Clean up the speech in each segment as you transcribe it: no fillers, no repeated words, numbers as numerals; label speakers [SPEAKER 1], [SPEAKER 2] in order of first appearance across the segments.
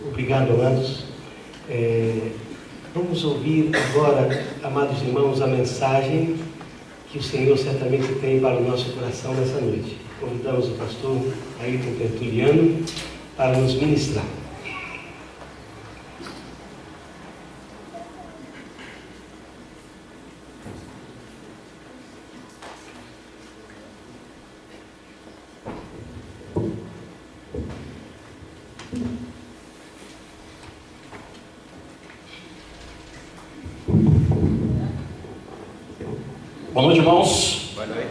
[SPEAKER 1] Obrigado, amados. Vamos ouvir agora, amados irmãos, a mensagem que o Senhor certamente tem para o nosso coração nessa noite. Convidamos o pastor Ayrton Tertuliano para nos ministrar.
[SPEAKER 2] Boa noite, irmãos.
[SPEAKER 3] Boa noite.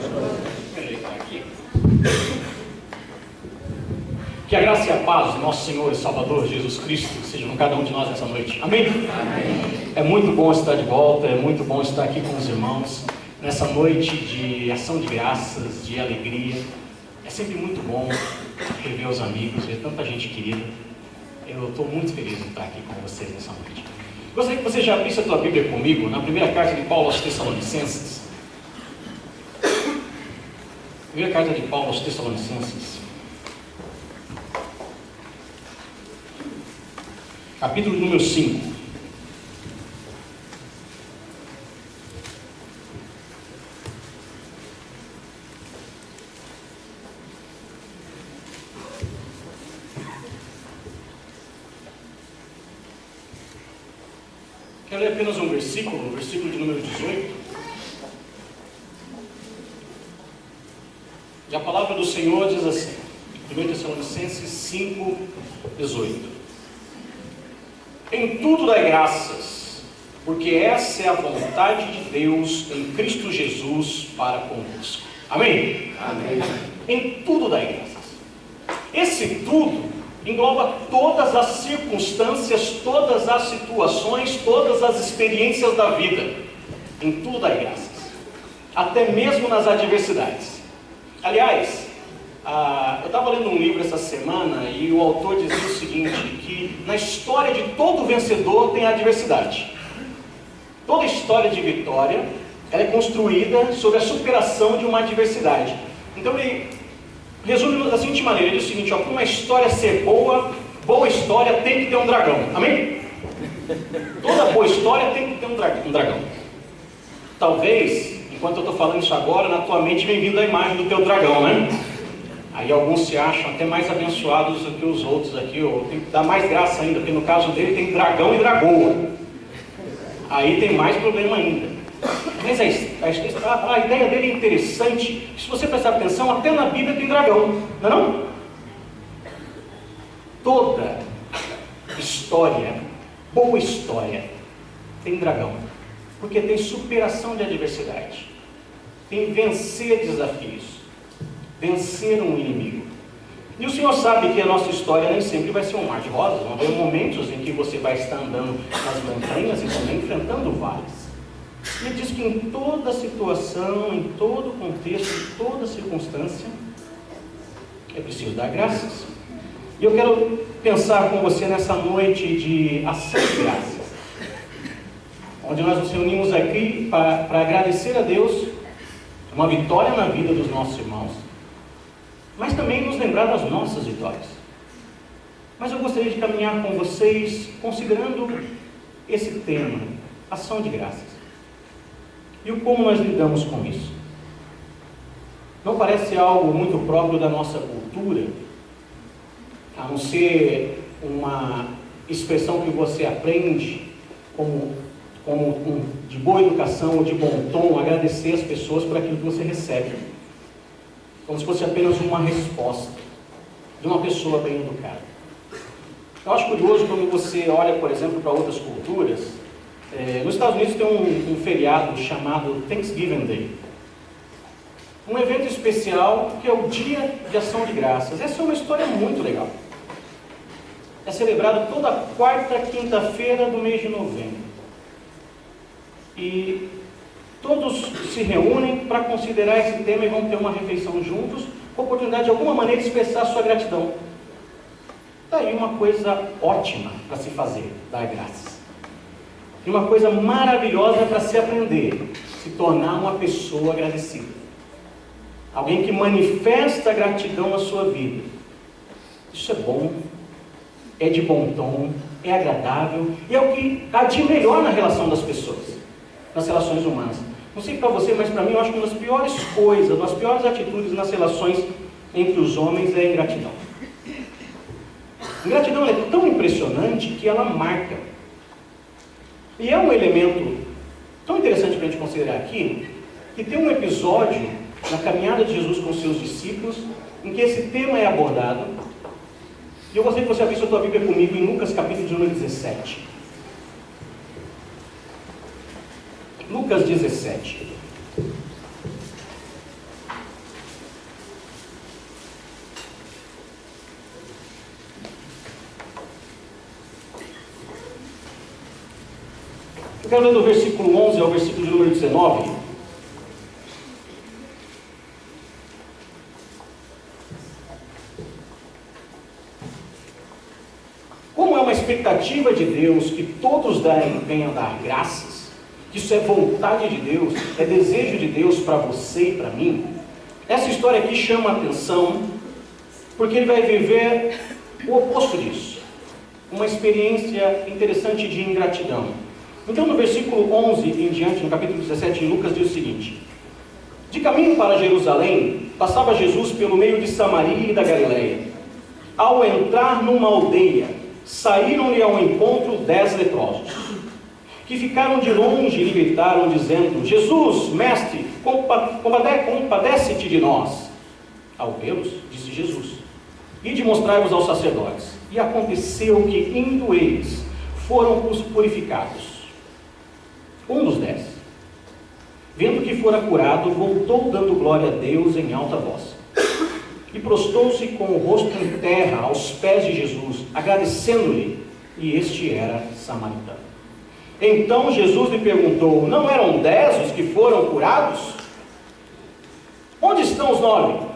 [SPEAKER 2] Que a graça e a paz do nosso Senhor e Salvador Jesus Cristo sejam com cada um de nós nessa noite. Amém?
[SPEAKER 3] Amém.
[SPEAKER 2] É muito bom estar de volta, é muito bom estar aqui com os irmãos nessa noite de ação de graças, de alegria. É sempre muito bom rever os amigos, ver tanta gente querida. Eu estou muito feliz de estar aqui com vocês nessa noite. Gostaria que você já abrisse a tua Bíblia comigo na primeira carta de Paulo aos Tessalonicenses. Primeira carta de Paulo aos Tessalonicenses. Capítulo número 5. Quero ler apenas um versículo, o versículo de número 18. E a palavra do Senhor diz assim, 1 Tessalonicenses 5, 18. Em tudo dai graças, porque essa é a vontade de Deus em Cristo Jesus para convosco. Amém?
[SPEAKER 3] Amém.
[SPEAKER 2] Em tudo dai graças. Esse tudo engloba todas as circunstâncias, todas as situações, todas as experiências da vida. Em tudo dai graças. Até mesmo nas adversidades. Aliás, eu estava lendo um livro essa semana e o autor dizia o seguinte, que na história de todo vencedor tem adversidade. Toda história de vitória, ela é construída sobre a superação de uma adversidade. Então ele resume da seguinte maneira, ele diz o seguinte, para uma história ser boa, boa história tem que ter um dragão. Amém? Toda boa história tem que ter um dragão. Talvez, enquanto eu estou falando isso agora, na tua mente vem vindo a imagem do teu dragão, né? Aí alguns se acham até mais abençoados do que os outros aqui, ou tem que dar mais graça ainda, porque no caso dele tem dragão e dragoa. Aí tem mais problema ainda. Mas a ideia dele é interessante, se você prestar atenção, até na Bíblia tem dragão, não é não? Toda história, boa história, tem dragão, porque tem superação de adversidade, tem vencer desafios, vencer um inimigo. E o Senhor sabe que a nossa história nem sempre vai ser um mar de rosas, vão haver momentos em que você vai estar andando nas montanhas e também enfrentando vales. Ele diz que em toda situação, em todo contexto, em toda circunstância, é preciso dar graças. E eu quero pensar com você nessa noite de ação de graças, onde nós nos reunimos aqui para agradecer a Deus uma vitória na vida dos nossos irmãos, mas também nos lembrar das nossas vitórias. Mas eu gostaria de caminhar com vocês considerando esse tema, ação de graças. E o como nós lidamos com isso? Não parece algo muito próprio da nossa cultura, a não ser uma expressão que você aprende de boa educação ou de bom tom, agradecer as pessoas por aquilo que você recebe. Como se fosse apenas uma resposta de uma pessoa bem educada. Eu acho curioso quando você olha, por exemplo, para outras culturas. Nos Estados Unidos tem um feriado chamado Thanksgiving Day. Um evento especial que é o Dia de Ação de Graças. Essa é uma história muito legal. É celebrado toda quarta quinta-feira do mês de novembro. E todos se reúnem para considerar esse tema e vão ter uma refeição juntos, com a oportunidade de alguma maneira de expressar a sua gratidão. Daí uma coisa ótima para se fazer, dar graças. E uma coisa maravilhosa para se aprender, se tornar uma pessoa agradecida. Alguém que manifesta a gratidão na sua vida. Isso é bom, é de bom tom, é agradável, e é o que há de melhor na relação das pessoas, nas relações humanas. Não sei para você, mas para mim eu acho que uma das piores coisas, uma das piores atitudes nas relações entre os homens é a ingratidão. A ingratidão é tão impressionante que ela marca. E é um elemento tão interessante para a gente considerar aqui, que tem um episódio na caminhada de Jesus com seus discípulos, em que esse tema é abordado. E eu gostaria que você abrisse a tua Bíblia comigo em Lucas capítulo de número 17. Lucas 17. quero ler do versículo 11 ao versículo de número 19. Como é uma expectativa de Deus que todos venham dar graças, que isso é vontade de Deus, é desejo de Deus para você e para mim, essa história aqui chama a atenção, porque ele vai viver o oposto disso, uma experiência interessante de ingratidão. Então no versículo 11 em diante, no capítulo 17 de Lucas, diz o seguinte: de caminho para Jerusalém, passava Jesus pelo meio de Samaria e da Galileia. Ao entrar numa aldeia, saíram-lhe ao encontro 10 leprosos, que ficaram de longe e lhe gritaram, dizendo: Jesus, mestre, compadece-te de nós. Ao vê-los, disse Jesus: ide mostrai-vos aos sacerdotes. E aconteceu que, indo eles, foram purificados. Um dos 10, vendo que fora curado, voltou dando glória a Deus em alta voz. E prostou-se com o rosto em terra aos pés de Jesus, agradecendo-lhe, e este era samaritano. Então Jesus lhe perguntou: não eram 10 os que foram curados? Onde estão os 9?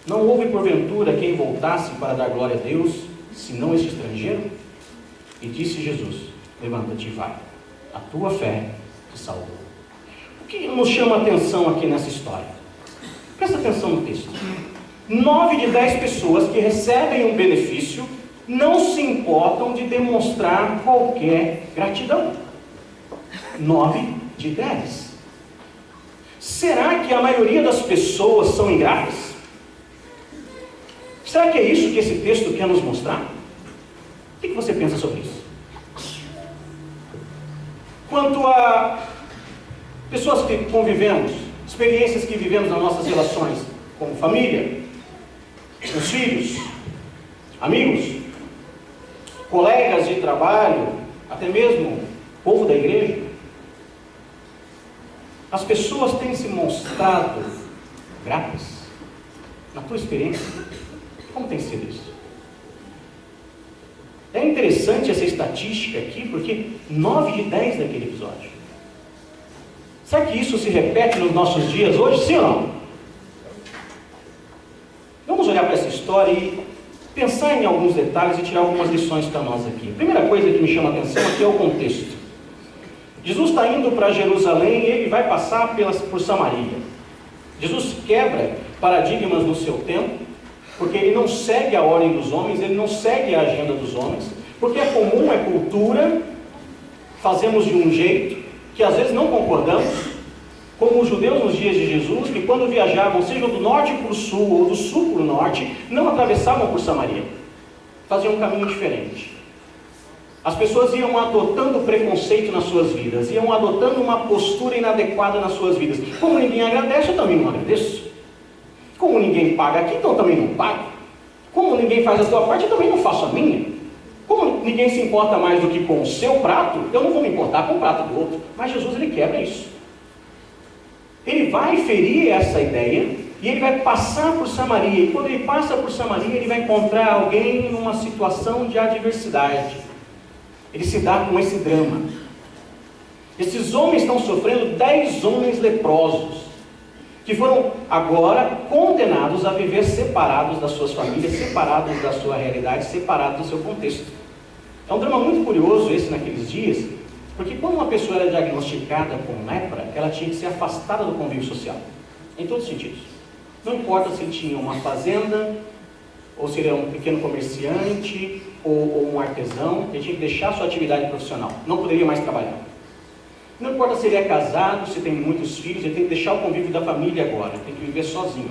[SPEAKER 2] Não houve porventura quem voltasse para dar glória a Deus, senão este estrangeiro? E disse Jesus: levanta-te e vai, a tua fé te salvou. O que nos chama a atenção aqui nessa história? Presta atenção no texto. 9 de 10 pessoas que recebem um benefício não se importam de demonstrar qualquer gratidão. 9 de 10. Será que a maioria das pessoas são ingratas? Será que é isso que esse texto quer nos mostrar? O que você pensa sobre isso? Quanto a pessoas que convivemos, experiências que vivemos nas nossas relações, como família, os filhos, amigos, colegas de trabalho, até mesmo povo da igreja, as pessoas têm se mostrado gratas? Na tua experiência, como tem sido isso? É interessante essa estatística aqui, porque 9 de 10 daquele episódio. Será que isso se repete nos nossos dias hoje, sim ou não? Vamos olhar para essa história e pensar em alguns detalhes e tirar algumas lições para nós aqui. A primeira coisa que me chama a atenção aqui é o contexto. Jesus está indo para Jerusalém e ele vai passar por Samaria. Jesus quebra paradigmas no seu tempo, porque ele não segue a ordem dos homens, ele não segue a agenda dos homens, porque é comum, é cultura, fazemos de um jeito, que às vezes não concordamos, como os judeus nos dias de Jesus, que quando viajavam, seja do norte para o sul, ou do sul para o norte, não atravessavam por Samaria, faziam um caminho diferente. As pessoas iam adotando preconceito nas suas vidas, iam adotando uma postura inadequada nas suas vidas. Como ninguém agradece, eu também não agradeço. Como ninguém paga aqui, então eu também não pago. Como ninguém faz a sua parte, eu também não faço a minha. Como ninguém se importa mais do que com o seu prato, eu não vou me importar com o prato do outro. Mas Jesus, ele quebra isso. Ele vai ferir essa ideia e ele vai passar por Samaria. E quando ele passa por Samaria, ele vai encontrar alguém numa situação de adversidade. Ele se dá com esse drama. Esses homens estão sofrendo 10 homens leprosos, que foram agora condenados a viver separados das suas famílias, separados da sua realidade, separados do seu contexto. É um drama muito curioso esse naqueles dias, porque quando uma pessoa era diagnosticada com lepra, ela tinha que ser afastada do convívio social, em todos os sentidos. Não importa se ele tinha uma fazenda, ou se ele era um pequeno comerciante, ou um artesão, ele tinha que deixar sua atividade profissional, não poderia mais trabalhar. Não importa se ele é casado, se tem muitos filhos, ele tem que deixar o convívio da família agora, tem que viver sozinho.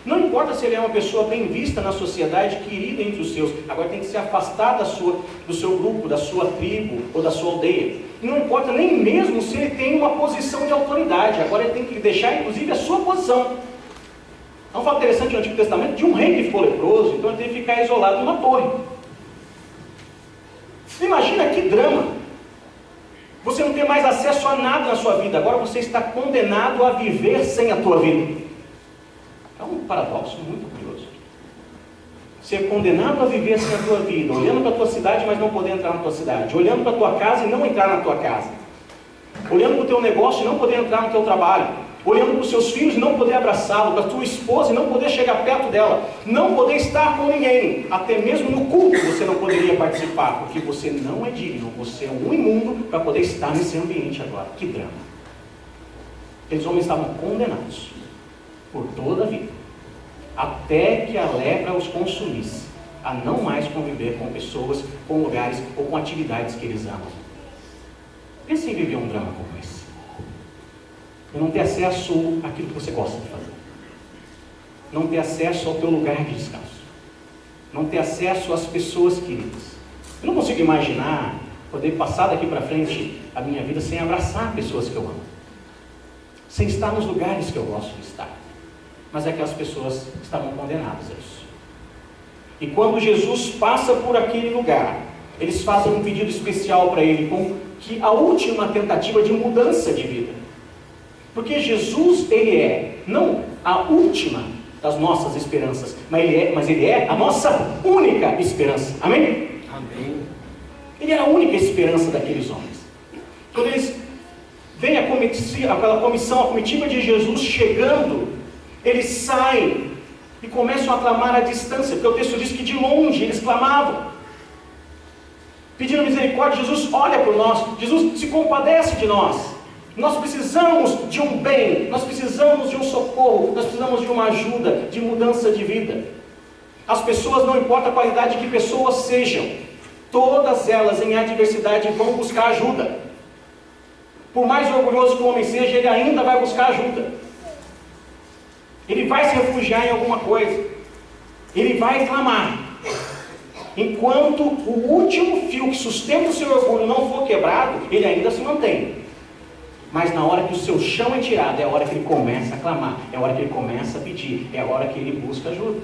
[SPEAKER 2] Não importa se ele é uma pessoa bem vista na sociedade, querida entre os seus, agora tem que se afastar do seu grupo, da sua tribo ou da sua aldeia. Não importa nem mesmo se ele tem uma posição de autoridade, agora ele tem que deixar inclusive a sua posição. É um fato interessante no Antigo Testamento de um rei que ficou leproso, então ele teve que ficar isolado numa torre. Imagina que drama! Você não tem mais acesso a nada na sua vida, agora você está condenado a viver sem a tua vida. É um paradoxo muito curioso. ser condenado a viver assim a tua vida, olhando para a tua cidade, mas não poder entrar na tua cidade, olhando para a tua casa e não entrar na tua casa, olhando para o teu negócio e não poder entrar no teu trabalho, olhando para os seus filhos e não poder abraçá-lo, para a tua esposa e não poder chegar perto dela, não poder estar com ninguém, até mesmo no culto você não poderia participar, porque você não é digno, você é um imundo para poder estar nesse ambiente agora. Que drama! Aqueles homens estavam condenados por toda a vida, até que a lepra os consumisse, a não mais conviver com pessoas, com lugares ou com atividades que eles amam. Pense em viver um drama como esse. E não ter acesso àquilo que você gosta de fazer. Não ter acesso ao teu lugar de descanso. Não ter acesso às pessoas queridas. Eu não consigo imaginar poder passar daqui para frente a minha vida sem abraçar pessoas que eu amo. Sem estar nos lugares que eu gosto de estar. Mas aquelas pessoas estavam condenadas a isso. E quando Jesus passa por aquele lugar, eles fazem um pedido especial para ele, como que a última tentativa de mudança de vida. Porque Jesus, ele é, não a última das nossas esperanças, mas ele é a nossa única esperança. Amém?
[SPEAKER 1] Amém.
[SPEAKER 2] Ele era a única esperança daqueles homens. Quando eles veem aquela comissão, a comitiva de Jesus chegando, eles saem e começam a clamar à distância, porque o texto diz que de longe eles clamavam, pedindo misericórdia. Jesus olha por nós, Jesus se compadece de nós. Nós precisamos de um bem, nós precisamos de um socorro, nós precisamos de uma ajuda, de mudança de vida. As pessoas, não importa a qualidade que pessoas sejam, todas elas em adversidade vão buscar ajuda. Por mais orgulhoso que o homem seja, ele ainda vai buscar ajuda. Ele vai se refugiar em alguma coisa. Ele vai clamar. Enquanto o último fio que sustenta o seu orgulho não for quebrado, ele ainda se mantém. Mas na hora que o seu chão é tirado, é a hora que ele começa a clamar, é a hora que ele começa a pedir, é a hora que ele busca ajuda.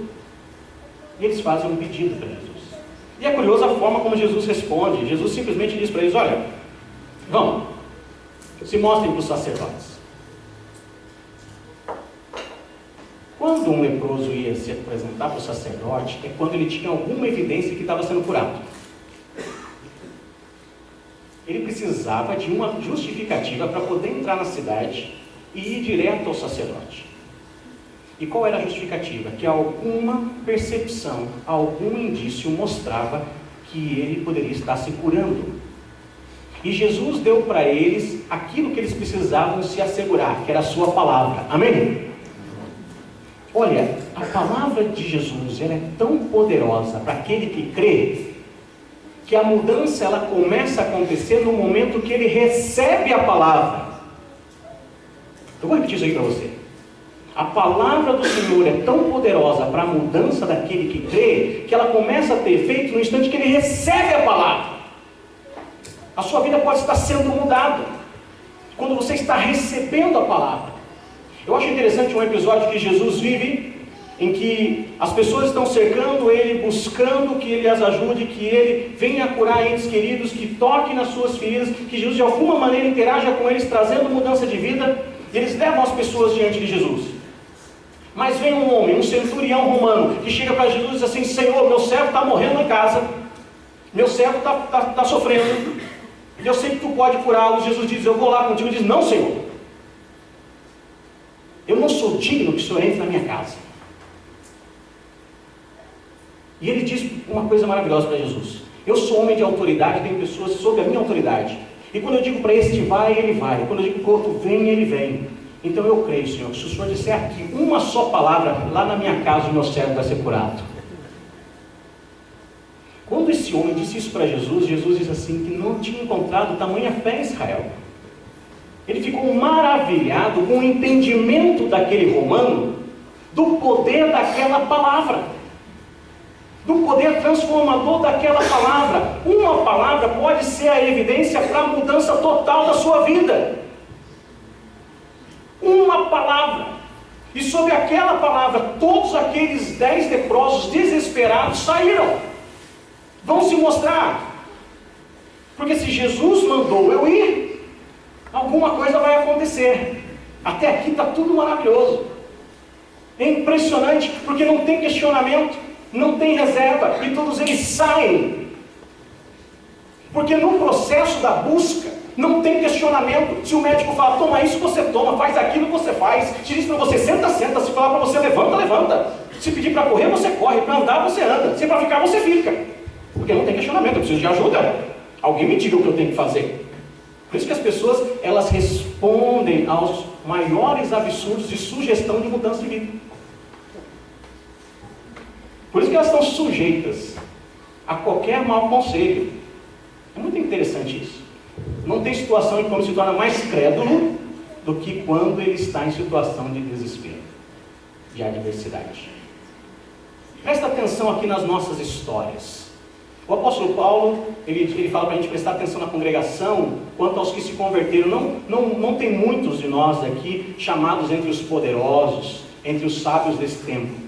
[SPEAKER 2] E eles fazem um pedido para Jesus. E é curiosa a forma como Jesus responde. Jesus simplesmente diz para eles: olha, vão, se mostrem para os sacerdotes. Quando um leproso ia se apresentar para o sacerdote, é quando ele tinha alguma evidência que estava sendo curado. Ele precisava de uma justificativa para poder entrar na cidade e ir direto ao sacerdote. E qual era a justificativa? Que alguma percepção, algum indício mostrava que ele poderia estar se curando. E Jesus deu para eles aquilo que eles precisavam se assegurar, que era a sua palavra. Amém? Olha, a palavra de Jesus, ela é tão poderosa para aquele que crê, que a mudança ela começa a acontecer no momento que ele recebe a palavra. Eu vou repetir isso aí para você. A palavra do Senhor é tão poderosa para a mudança daquele que crê, que ela começa a ter efeito no instante que ele recebe a palavra. A sua vida pode estar sendo mudada quando você está recebendo a palavra. Eu acho interessante um episódio que Jesus vive, em que as pessoas estão cercando ele, buscando que ele as ajude, que ele venha curar entes queridos, que toque nas suas feridas, que Jesus de alguma maneira interaja com eles, trazendo mudança de vida, e eles levam as pessoas diante de Jesus. Mas vem um homem, um centurião romano, que chega para Jesus e diz assim: Senhor, meu servo está morrendo em casa, meu servo está sofrendo, e eu sei que tu pode curá-lo. Jesus diz: eu vou lá contigo. Ele diz: não, Senhor, eu não sou digno que o Senhor entre na minha casa. E ele diz uma coisa maravilhosa para Jesus: eu sou homem de autoridade, tenho pessoas sob a minha autoridade, e quando eu digo para este vai, ele vai, quando eu digo para o outro vem, ele vem. Então eu creio, Senhor, que se o Senhor disser aqui uma só palavra, lá na minha casa o meu servo vai ser curado. Quando esse homem disse isso para Jesus, Jesus disse assim, que não tinha encontrado tamanha fé em Israel. Ele ficou maravilhado com o entendimento daquele romano, do poder daquela palavra, do poder transformador daquela palavra. Uma palavra pode ser a evidência para a mudança total da sua vida. Uma palavra. E sobre aquela palavra, todos aqueles 10 leprosos desesperados saíram. Vão se mostrar. Porque se Jesus mandou eu ir, alguma coisa vai acontecer. Até aqui está tudo maravilhoso. É impressionante, porque não tem questionamento. não tem reserva, e todos eles saem. Porque no processo da busca, não tem questionamento. Se o médico fala, toma isso, você toma, faz aquilo, você faz. Se diz para você, senta, senta. Se falar para você, levanta, levanta. Se pedir para correr, você corre. Para andar, você anda. Se é para ficar, você fica. Porque não tem questionamento, eu preciso de ajuda. Alguém me diga o que eu tenho que fazer. Por isso que as pessoas, elas respondem aos maiores absurdos de sugestão de mudança de vida. Por isso que elas estão sujeitas a qualquer mau conselho. É muito interessante isso. Não tem situação em que o homem se torna mais crédulo do que quando ele está em situação de desespero, de adversidade. Presta atenção aqui nas nossas histórias. O apóstolo Paulo, ele fala para a gente prestar atenção na congregação quanto aos que se converteram. Não tem muitos de nós aqui chamados entre os poderosos, entre os sábios desse tempo.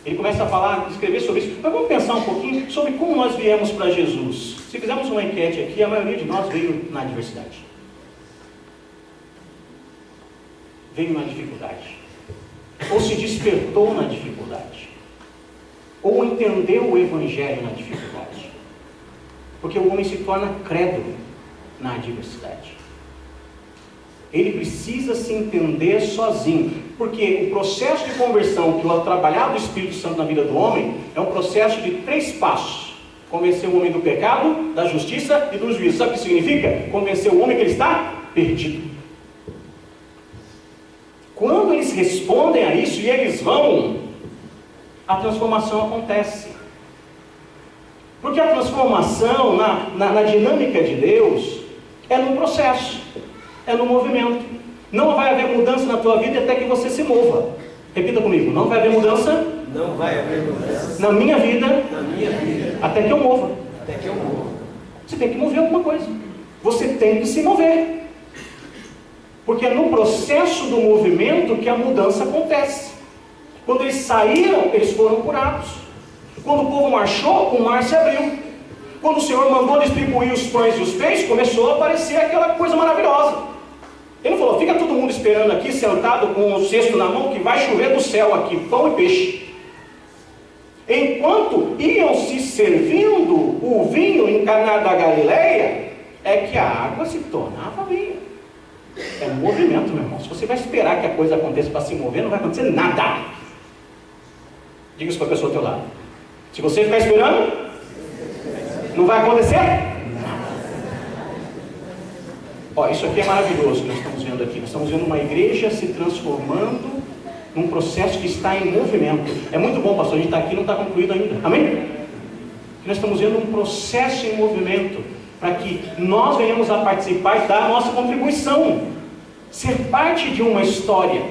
[SPEAKER 2] Ele começa a falar, escrever sobre isso. Mas vamos pensar um pouquinho sobre como nós viemos para Jesus. Se fizermos uma enquete aqui, a maioria de nós veio na adversidade. Veio na dificuldade. Ou se despertou na dificuldade. Ou entendeu o Evangelho na dificuldade. Porque o homem se torna crédulo na adversidade. Ele precisa se entender sozinho. Porque o processo de conversão, que é o trabalhar do Espírito Santo na vida do homem, é um processo de 3 passos. Convencer o homem do pecado, da justiça e do juízo. Sabe o que significa? Convencer o homem que ele está perdido. Quando eles respondem a isso e eles vão, a transformação acontece. Porque a transformação na dinâmica de Deus é num processo, é no movimento. Não vai haver mudança na tua vida até que você se mova. Repita comigo, não vai haver mudança.
[SPEAKER 3] Não vai haver mudança
[SPEAKER 2] na minha vida,
[SPEAKER 3] até que eu mova.
[SPEAKER 2] Você tem que mover alguma coisa. Você tem que se mover. Porque é no processo do movimento que a mudança acontece. Quando eles saíram, eles foram curados. Quando o povo marchou, o mar se abriu. Quando o Senhor mandou distribuir os pães e os peixes, começou a aparecer aquela coisa maravilhosa. Ele falou, fica todo mundo esperando aqui, sentado com o cesto na mão, que vai chover do céu aqui, pão e peixe. Enquanto iam se servindo o vinho em Caná da Galileia, é que a água se tornava vinho. É um movimento, meu irmão. Se você vai esperar que a coisa aconteça para se mover, não vai acontecer nada. Diga isso para a pessoa ao teu lado. Se você ficar esperando, não vai acontecer nada. Ó, isso aqui é maravilhoso que nós estamos vendo aqui. Nós estamos vendo uma igreja se transformando num processo que está em movimento. É muito bom, pastor, a gente está aqui e não está concluído ainda. Amém? Nós estamos vendo um processo em movimento para que nós venhamos a participar e dar a nossa contribuição. Ser parte de uma história.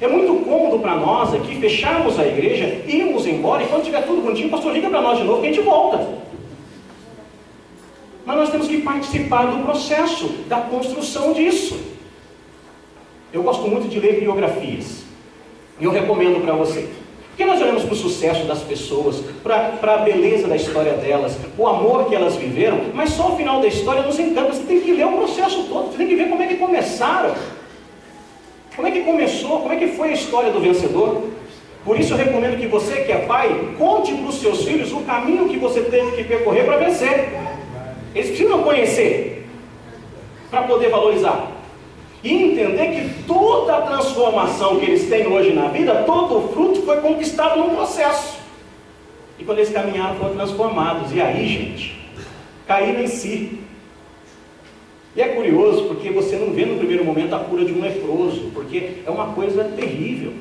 [SPEAKER 2] É muito cômodo para nós aqui fecharmos a igreja, irmos embora e quando estiver tudo bonitinho, o pastor liga para nós de novo que a gente volta. Mas nós temos que participar do processo, da construção disso. Eu gosto muito de ler biografias. E eu recomendo para você. Porque nós olhamos para o sucesso das pessoas, para a beleza da história delas, o amor que elas viveram, mas só o final da história nos encanta. Você tem que ler o processo todo, você tem que ver como é que começaram. Como é que começou, como é que foi a história do vencedor. Por isso eu recomendo que você que é pai, conte para os seus filhos o caminho que você teve que percorrer para vencer. Eles precisam conhecer, para poder valorizar. E entender que toda a transformação que eles têm hoje na vida, todo o fruto foi conquistado num processo. E quando eles caminharam, foram transformados. E aí, gente, caíram em si. E é curioso, porque você não vê no primeiro momento a cura de um leproso, porque é uma coisa terrível.